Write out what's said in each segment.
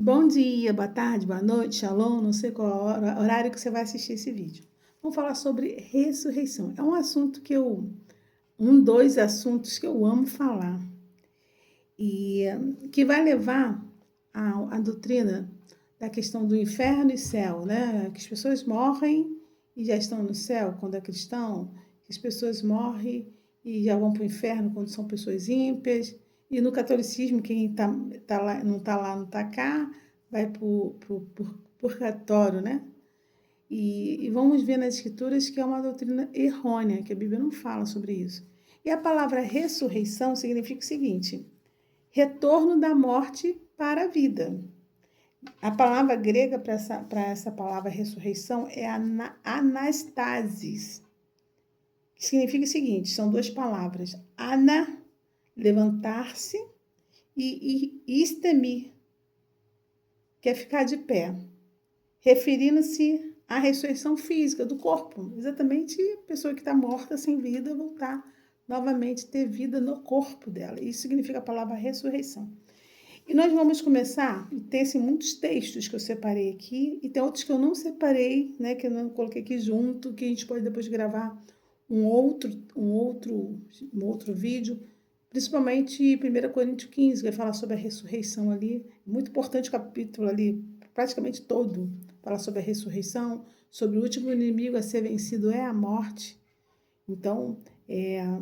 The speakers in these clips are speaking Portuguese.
Bom dia, boa tarde, boa noite, shalom, não sei qual horário que você vai assistir esse vídeo. Vamos falar sobre ressurreição. É um assunto dos assuntos que eu amo falar e que vai levar a doutrina da questão do inferno e céu, né? Que as pessoas morrem e já estão no céu quando é cristão, que as pessoas morrem e já vão para o inferno quando são pessoas ímpias. E no catolicismo, quem tá lá, não está cá, vai para o purgatório, né? E vamos ver nas escrituras que é uma doutrina errônea, que a Bíblia não fala sobre isso. E a palavra ressurreição significa o seguinte: retorno da morte para a vida. A palavra grega para essa palavra ressurreição é anastasis, que significa o seguinte: são duas palavras. Ana, levantar-se, e istemi, que é ficar de pé, referindo-se à ressurreição física do corpo. Exatamente a pessoa que está morta, sem vida, voltar novamente ter vida no corpo dela. Isso significa a palavra ressurreição. E nós vamos começar, tem assim, muitos textos que eu separei aqui, e tem outros que eu não separei, né, que eu não coloquei aqui junto, que a gente pode depois gravar um outro vídeo, principalmente 1 Coríntios 15, que vai falar sobre a ressurreição ali. Muito importante o capítulo ali, praticamente todo, fala sobre a ressurreição, sobre o último inimigo a ser vencido é a morte. Então,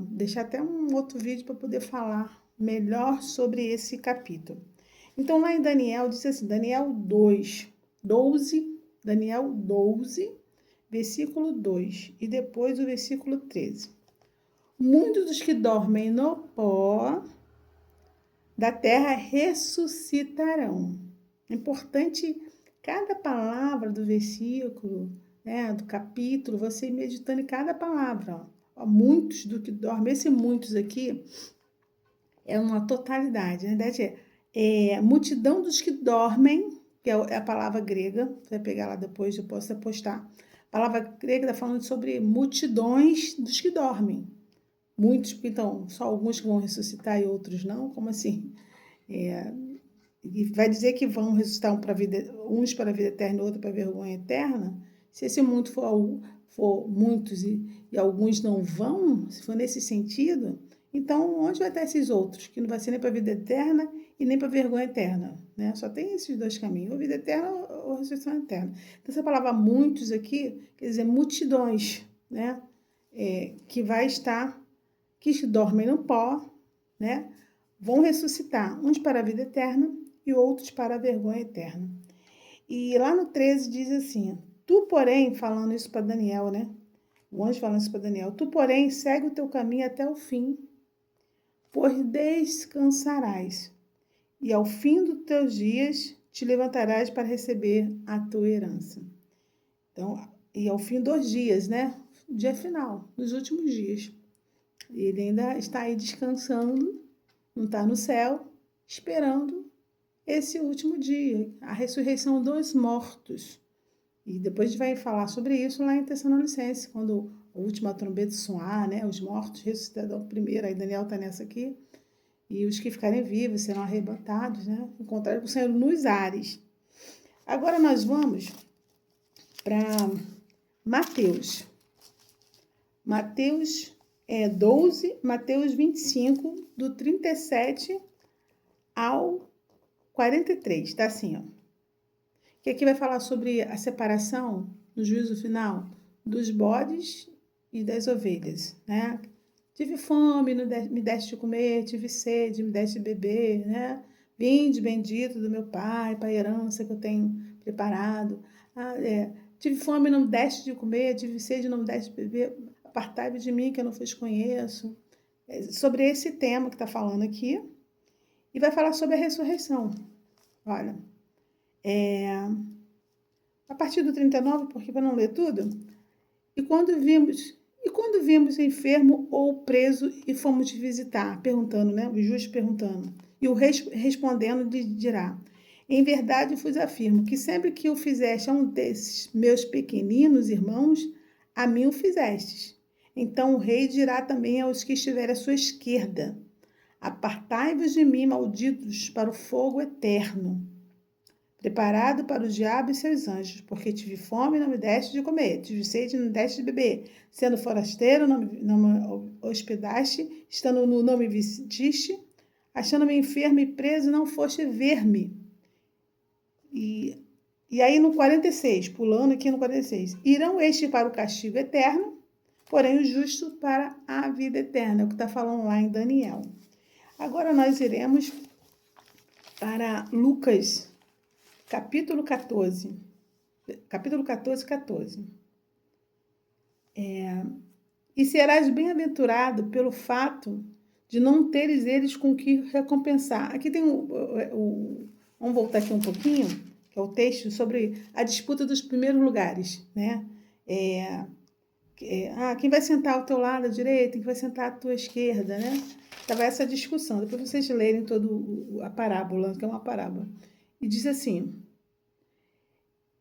deixar até um outro vídeo para poder falar melhor sobre esse capítulo. Então, lá em Daniel, diz assim, Daniel 12, versículo 2, e depois o versículo 13. Muitos dos que dormem no pó da terra ressuscitarão. É importante cada palavra do versículo, né, do capítulo, você ir meditando em cada palavra. Ó, muitos do que dormem, esse muitos aqui é uma totalidade. Na verdade, multidão dos que dormem, que é a palavra grega, você vai pegar lá depois, eu posso postar. A palavra grega está falando sobre multidões dos que dormem. Muitos, então, só alguns que vão ressuscitar e outros não, como assim? E vai dizer que vão ressuscitar uns para a vida eterna e outros para a vergonha eterna? Se esse muito for muitos e alguns não vão, se for nesse sentido, então onde vai estar esses outros? Que não vai ser nem para a vida eterna e nem para a vergonha eterna, né? Só tem esses dois caminhos, ou vida eterna ou ressurreição eterna. Então, essa palavra muitos aqui quer dizer multidões, né? Que vai estar, que dormem no pó, né? Vão ressuscitar, uns para a vida eterna e outros para a vergonha eterna. E lá no 13 diz assim: tu, porém, falando isso para Daniel, né? O anjo falando isso para Daniel: tu, porém, segue o teu caminho até o fim, pois descansarás, e ao fim dos teus dias te levantarás para receber a tua herança. Então, e ao fim dos dias, né? Dia final, nos últimos dias. Ele ainda está aí descansando, não está no céu, esperando esse último dia, a ressurreição dos mortos. E depois a gente vai falar sobre isso lá em Tessalonicenses, quando a última trombeta soar, né? Os mortos ressuscitarão primeiro, aí Daniel está nessa aqui, e os que ficarem vivos serão arrebatados, né? Encontrar com o Senhor nos ares. Agora nós vamos para Mateus. Mateus 12, Mateus 25, do 37 ao 43, tá assim, ó. Que aqui vai falar sobre a separação no juízo final dos bodes e das ovelhas, né? Tive fome, me deste de comer, tive sede, me deste de beber, né? Vinde, bendito do meu Pai, para a herança que eu tenho preparado. Tive fome, não me deste de comer, tive sede, não me deste de beber. Apartai-vos de mim, que eu não vos conheço. Sobre esse tema que está falando aqui. E vai falar sobre a ressurreição. Olha, a partir do 39, porque para não ler tudo. E quando vimos enfermo ou preso e fomos te visitar, perguntando, né? O justo perguntando. E o rei respondendo dirá: em verdade vos afirmo que sempre que o fizeste a um desses meus pequeninos irmãos, a mim o fizestes. Então o rei dirá também aos que estiverem à sua esquerda: apartai-vos de mim, malditos, para o fogo eterno, preparado para o diabo e seus anjos, porque tive fome e não me deste de comer, tive sede e não me deste de beber, sendo forasteiro não me hospedaste, estando nu não me vestiste, achando-me enfermo e preso não foste ver-me. E aí no 46, pulando aqui no 46, irão estes para o castigo eterno, porém o justo para a vida eterna, é o que está falando lá em Daniel. Agora nós iremos para Lucas, capítulo 14. Capítulo 14, 14. E serás bem-aventurado pelo fato de não teres eles com que recompensar. Aqui tem vamos voltar aqui um pouquinho, que é o texto sobre a disputa dos primeiros lugares, né? Quem vai sentar ao teu lado à direita, quem vai sentar à tua esquerda, né? Estava essa discussão. Depois vocês lerem toda a parábola, que é uma parábola. E diz assim: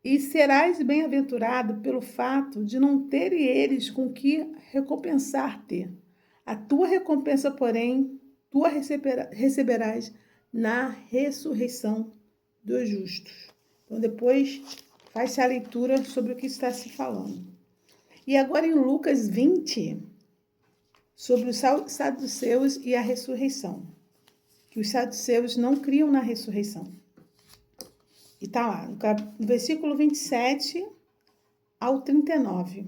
e serás bem-aventurado pelo fato de não terem eles com que recompensar-te. A tua recompensa, porém, tu a receberás na ressurreição dos justos. Então, depois, faz-se a leitura sobre o que está se falando. E agora em Lucas 20, sobre os saduceus e a ressurreição. Que os saduceus não criam na ressurreição. E está lá, no versículo 27 ao 39.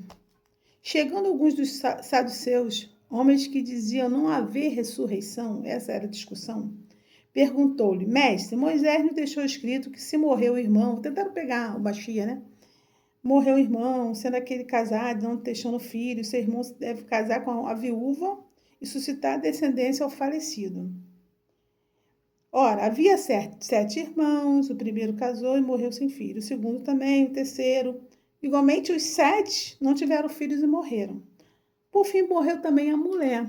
Chegando alguns dos saduceus, homens que diziam não haver ressurreição, essa era a discussão, perguntou-lhe: mestre, Moisés nos deixou escrito que se morreu o irmão, tentaram pegar o Bachia, né? Morreu o irmão, sendo aquele casado, não deixando filho, seu irmão deve casar com a viúva e suscitar descendência ao falecido. Ora, havia 7 irmãos, o primeiro casou e morreu sem filho, o segundo também, o terceiro. Igualmente, os 7 não tiveram filhos e morreram. Por fim, morreu também a mulher.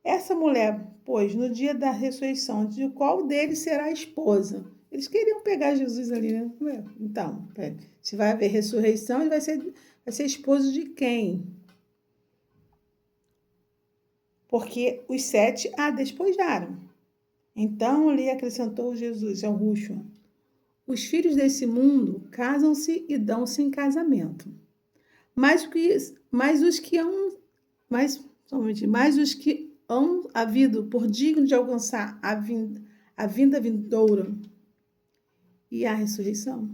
Essa mulher, pois, no dia da ressurreição, de qual deles será a esposa? Eles queriam pegar Jesus ali, né? Então, se vai haver ressurreição, ele vai ser esposo de quem? Porque os 7 a despojaram. Então lhe acrescentou Jesus ao Ruxo: os filhos desse mundo casam-se e dão-se em casamento. Mas os que hão havido por digno de alcançar a vinda vindoura e a ressurreição